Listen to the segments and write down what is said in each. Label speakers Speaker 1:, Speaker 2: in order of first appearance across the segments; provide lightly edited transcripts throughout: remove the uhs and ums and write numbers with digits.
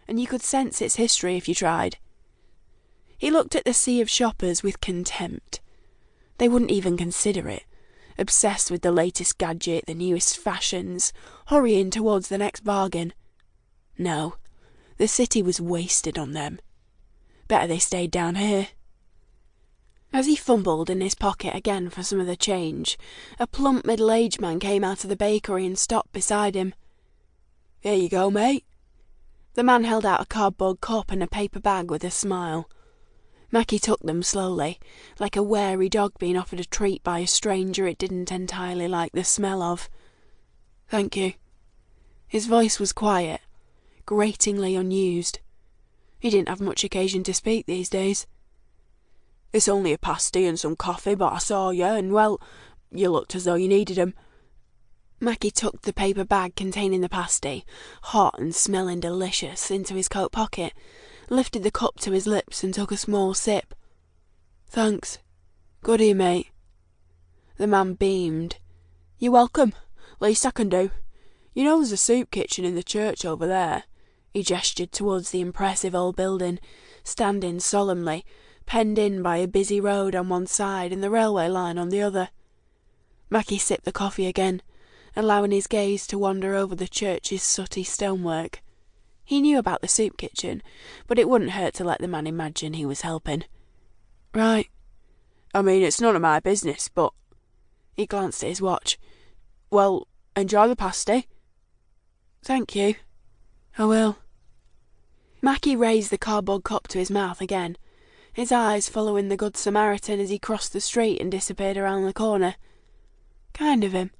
Speaker 1: and you could sense its history if you tried. He looked at the sea of shoppers with contempt. They wouldn't even consider it, obsessed with the latest gadget, the newest fashions, hurrying towards the next bargain. No, the city was wasted on them. Better they stayed down here. As he fumbled in his pocket again for some of the change, a plump middle-aged man came out of the bakery and stopped beside him. "Here you go, mate." The man held out a cardboard cup and a paper bag with a smile. Mackie took them slowly, like a wary dog being offered a treat by a stranger it didn't entirely like the smell of. "Thank you." His voice was quiet, gratingly unused. He didn't have much occasion to speak these days. "It's only a pasty and some coffee, but I saw you, and, well, you looked as though you needed 'em." Mackie tucked the paper bag containing the pasty, hot and smelling delicious, into his coat pocket, lifted the cup to his lips and took a small sip. "Thanks. Good of you, mate." The man beamed. "You're welcome. Least I can do. You know there's a soup kitchen in the church over there." He gestured towards the impressive old building, standing solemnly, penned in by a busy road on one side and the railway line on the other. Mackie sipped the coffee again, allowing his gaze to wander over the church's sooty stonework. He knew about the soup kitchen, but it wouldn't hurt to let the man imagine he was helping. "Right. I mean, it's none of my business, but—" He glanced at his watch. "Well, enjoy the pasty." "Thank you. I will." Mackie raised the cardboard cup to his mouth again, his eyes following the Good Samaritan as he crossed the street and disappeared around the corner. Kind of him.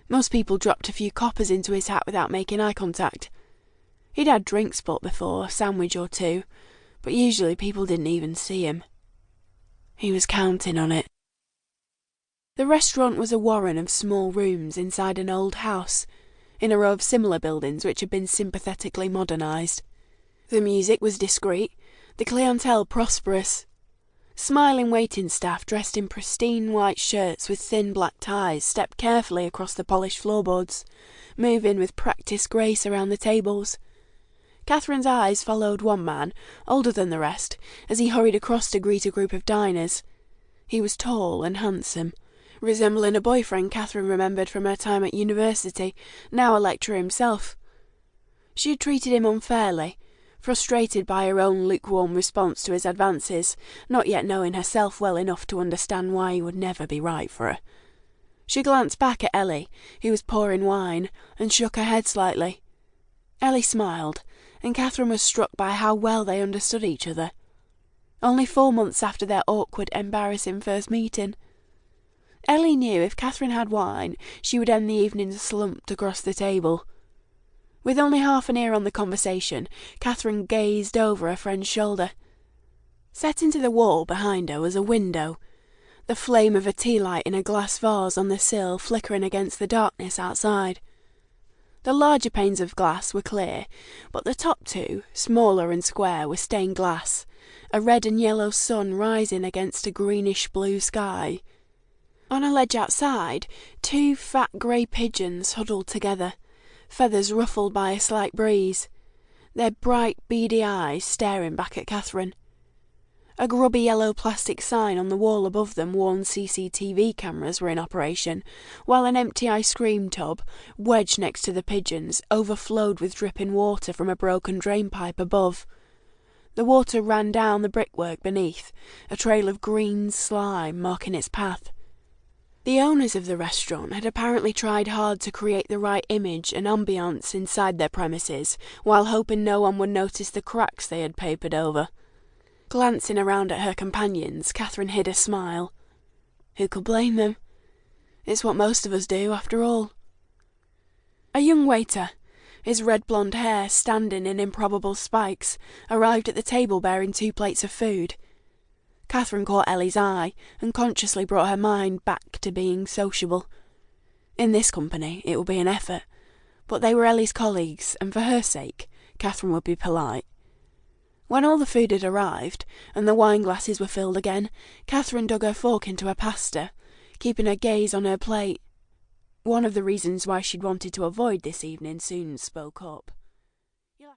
Speaker 1: Most people dropped a few coppers into his hat without making eye contact. He'd had drinks spilt before, a sandwich or two, but usually people didn't even see him. He was counting on it. The restaurant was a warren of small rooms inside an old house, in a row of similar buildings which had been sympathetically modernised. The music was discreet, the clientele prosperous. Smiling waiting staff dressed in pristine white shirts with thin black ties stepped carefully across the polished floorboards, moving with practised grace around the tables. Catherine's eyes followed one man, older than the rest, as he hurried across to greet a group of diners. He was tall and handsome, resembling a boyfriend Catherine remembered from her time at university, now a lecturer himself. She had treated him unfairly, frustrated by her own lukewarm response to his advances, not yet knowing herself well enough to understand why he would never be right for her. She glanced back at Ellie, who was pouring wine, and shook her head slightly. Ellie smiled, and Catherine was struck by how well they understood each other. Only 4 months after their awkward, embarrassing first meeting. Ellie knew if Catherine had wine, she would end the evening slumped across the table. With only half an ear on the conversation, Catherine gazed over her friend's shoulder. Set into the wall behind her was a window, the flame of a tea light in a glass vase on the sill flickering against the darkness outside. The larger panes of glass were clear, but the top two, smaller and square, were stained glass, a red and yellow sun rising against a greenish-blue sky. On a ledge outside, 2 fat grey pigeons huddled together, feathers ruffled by a slight breeze, their bright, beady eyes staring back at Catherine. A grubby yellow plastic sign on the wall above them warned CCTV cameras were in operation, while an empty ice cream tub, wedged next to the pigeons, overflowed with dripping water from a broken drain pipe above. The water ran down the brickwork beneath, a trail of green slime marking its path. The owners of the restaurant had apparently tried hard to create the right image and ambience inside their premises, while hoping no one would notice the cracks they had papered over. Glancing around at her companions, Catherine hid a smile. Who could blame them? It's what most of us do, after all. A young waiter, his red-blonde hair standing in improbable spikes, arrived at the table bearing 2 plates of food. Catherine caught Ellie's eye and consciously brought her mind back to being sociable. In this company it would be an effort, but they were Ellie's colleagues, and for her sake, Catherine would be polite. When all the food had arrived, and the wine glasses were filled again, Catherine dug her fork into her pasta, keeping her gaze on her plate. One of the reasons why she'd wanted to avoid this evening soon spoke up.